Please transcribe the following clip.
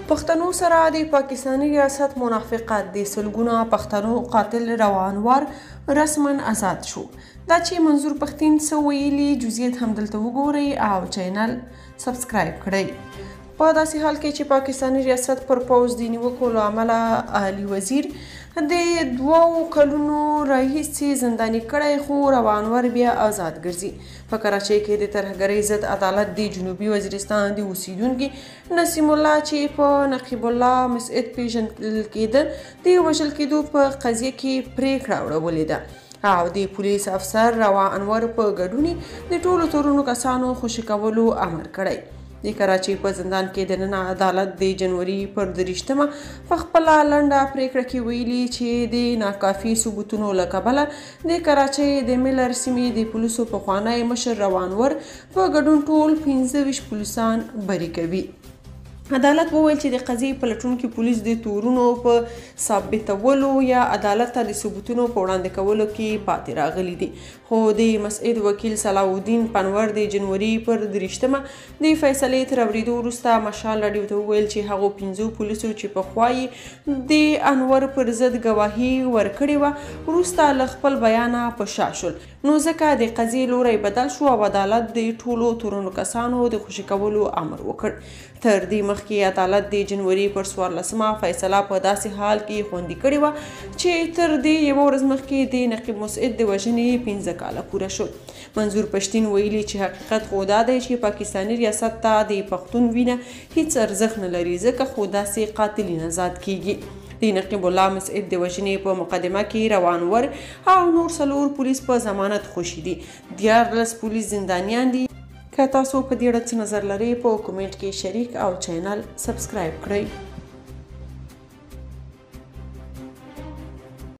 پښتنو سره د پاکستاني ریاست منافقت د سلګونه پښتنو قاتل روانوار رسما آزاد شو. دا چې منظور پښتين څه ویلي جزئیات هم دلته وګورئ او چینل سبسکرایب کړئ. په داسې حال کې چې پاکستاني ریاست پر پوځ د نیوکو له امله علي وزیر د 2 کلونو راهیسې زنداني کړی خو روانور بیا آزاد ګرځي. په کراچۍ کې د ترهګرۍ ضد عدالت د جنوبي وزیرستان د اوسیدونکي نسیم الله چې په نقیب الله مسعد پیژندل کېده د وژل کېدو په قضیه کې پریکړه وړولې ده او د پولیس افسر روا انور په ګډون د ټولو تورنو کسانو خوشي کولو امر کړی. د کراچۍ په زندان کې دننه عدالت د جنوري پر 23 په خپله لنډه پریکړه کې ویلي چې د ناکافي ثبوتونو له کبله د کراچۍ د ملر سیمې د پولیسو پخوانی مشر روانور په ګډون ټول 25 پولیسان بری کوي. عدالت وویل چې د قضیې پلټونکي پولیس د تورونو په ثابتولو یا عدالت ته د ثبوتونو په وړاندې کولو کې پاتې راغلي دي، خو د مسعد وکیل صلاح الدین پنور د جنوري پر 23 د فیصلې تر اورېدو وروسته مشال راډیو ته وویل چې هغو 15 پولیسو چې پخوا یې د انور پر ضد ګواهي ورکړې وه وروسته له خپل بیانه په شا شول، نو ځکه د قضیې لوری بدل شو او عدالت د ټولو تورنو کسانو د خوشي کولو امر وکړ. تر دې مخکې عدالت د جنوري پر 14 فیصله په داسې حال کې خوندي کړې وه چې تر دې یوه ورځ مخکې د نقیب مسعد د وژنې 15 کاله پوره شول. منظور پښتين ویلي چې حقیقت خو دا دی چې پاکستاني ریاست ته د پښتون وینه هیڅ ارزښت نه لري ځکه خو داسې قاتلین آزاد کیږي. د نقیب الله مسعد د وژنې په مقدمه کې روانور او نور 4 پولیس په ضمانت خوشي دي. 14 پولیس زندانیان دي. که تاسو په دې اړه څه نظر لرئ په کومنټ کې شریک او چینل سبسکرایب کړئ.